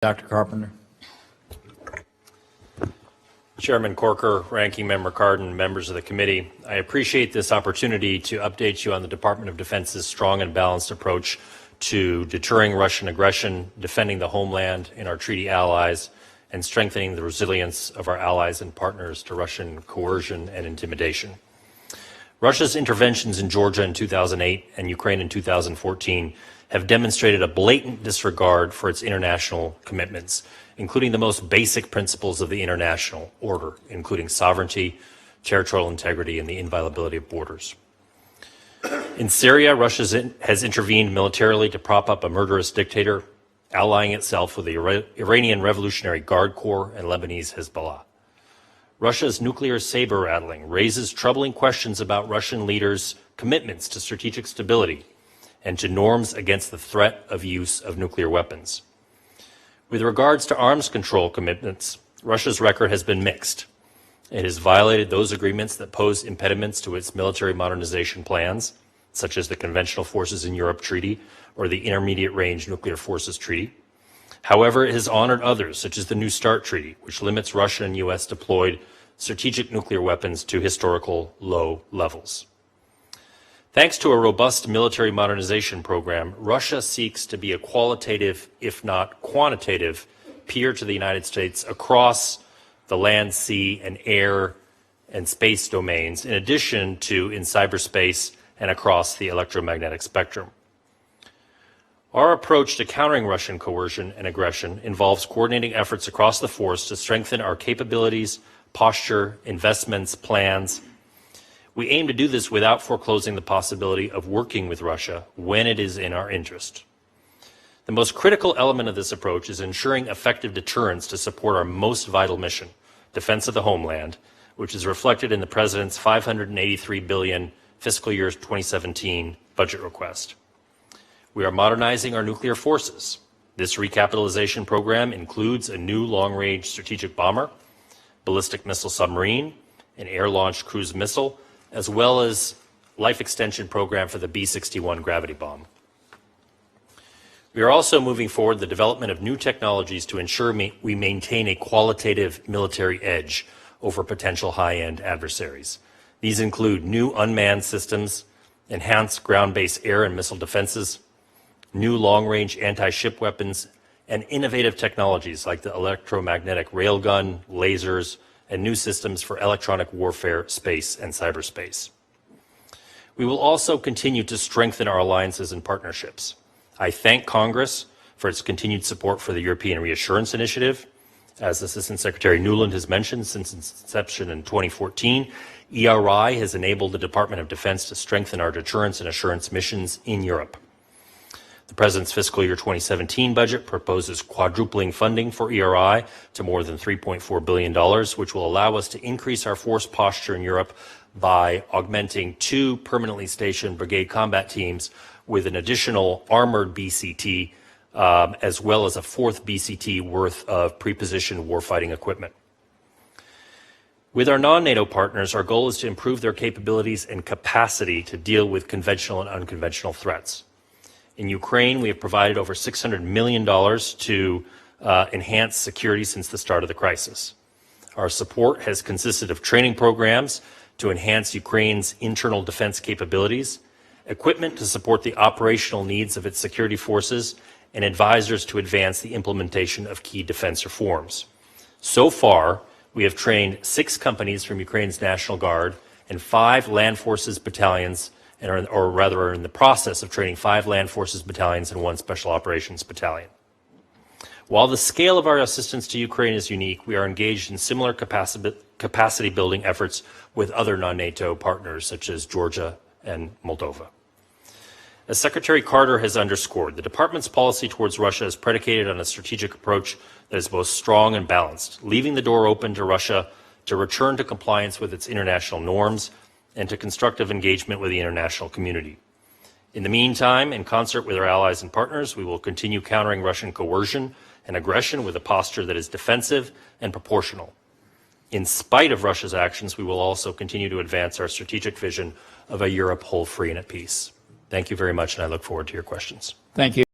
Dr. Carpenter. Chairman Corker, Ranking Member Cardin, members of the committee, I appreciate this opportunity to update you on the Department of Defense's strong and balanced approach to deterring Russian aggression, defending the homeland and our treaty allies, and strengthening the resilience of our allies and partners to Russian coercion and intimidation. Russia's interventions in Georgia in 2008 and Ukraine in 2014 have demonstrated a blatant disregard for its international commitments, including the most basic principles of the international order, including sovereignty, territorial integrity, and the inviolability of borders. In Syria, Russia has intervened militarily to prop up a murderous dictator, allying itself with the Iranian Revolutionary Guard Corps and Lebanese Hezbollah. Russia's nuclear saber-rattling raises troubling questions about Russian leaders' commitments to strategic stability and to norms against the threat of use of nuclear weapons. With regards to arms control commitments, Russia's record has been mixed. It has violated those agreements that pose impediments to its military modernization plans, such as the Conventional Forces in Europe Treaty or the Intermediate Range Nuclear Forces Treaty. However, it has honored others, such as the New START Treaty, which limits Russia and U.S. deployed strategic nuclear weapons to historical low levels. Thanks to a robust military modernization program, Russia seeks to be a qualitative, if not quantitative, peer to the United States across the land, sea, and air and space domains, in addition to in cyberspace and across the electromagnetic spectrum. Our approach to countering Russian coercion and aggression involves coordinating efforts across the force to strengthen our capabilities, posture, investments, plans. We aim to do this without foreclosing the possibility of working with Russia when it is in our interest. The most critical element of this approach is ensuring effective deterrence to support our most vital mission, defense of the homeland, which is reflected in the President's $583 billion fiscal year 2017 budget request. We are modernizing our nuclear forces. This recapitalization program includes a new long-range strategic bomber, ballistic missile submarine, an air-launched cruise missile, as well as life extension program for the B-61 gravity bomb. We are also moving forward the development of new technologies to ensure we maintain a qualitative military edge over potential high-end adversaries. These include new unmanned systems, enhanced ground-based air and missile defenses, new long-range anti-ship weapons, and innovative technologies like the electromagnetic railgun, lasers, and new systems for electronic warfare, space, and cyberspace. We will also continue to strengthen our alliances and partnerships. I thank Congress for its continued support for the European Reassurance Initiative. As Assistant Secretary Nuland has mentioned, since its inception in 2014, ERI has enabled the Department of Defense to strengthen our deterrence and assurance missions in Europe. The President's fiscal year 2017 budget proposes quadrupling funding for ERI to more than $3.4 billion, which will allow us to increase our force posture in Europe by augmenting 2 permanently stationed brigade combat teams with an additional armored BCT, as well as a 4th BCT worth of pre-positioned warfighting equipment. With our non-NATO partners, our goal is to improve their capabilities and capacity to deal with conventional and unconventional threats. In Ukraine, we have provided over $600 million to enhance security since the start of the crisis. Our support has consisted of training programs to enhance Ukraine's internal defense capabilities, equipment to support the operational needs of its security forces, and advisors to advance the implementation of key defense reforms. So far, we have trained 6 companies from Ukraine's National Guard and 5 land forces battalions, are in the process of training 5 land forces battalions and 1 special operations battalion. While the scale of our assistance to Ukraine is unique, we are engaged in similar capacity building efforts with other non-NATO partners such as Georgia and Moldova. As Secretary Carter has underscored, the Department's policy towards Russia is predicated on a strategic approach that is both strong and balanced, leaving the door open to Russia to return to compliance with its international norms and to constructive engagement with the international community. In the meantime, in concert with our allies and partners, we will continue countering Russian coercion and aggression with a posture that is defensive and proportional. In spite of Russia's actions, we will also continue to advance our strategic vision of a Europe whole, free, and at peace. Thank you very much, and I look forward to your questions. Thank you.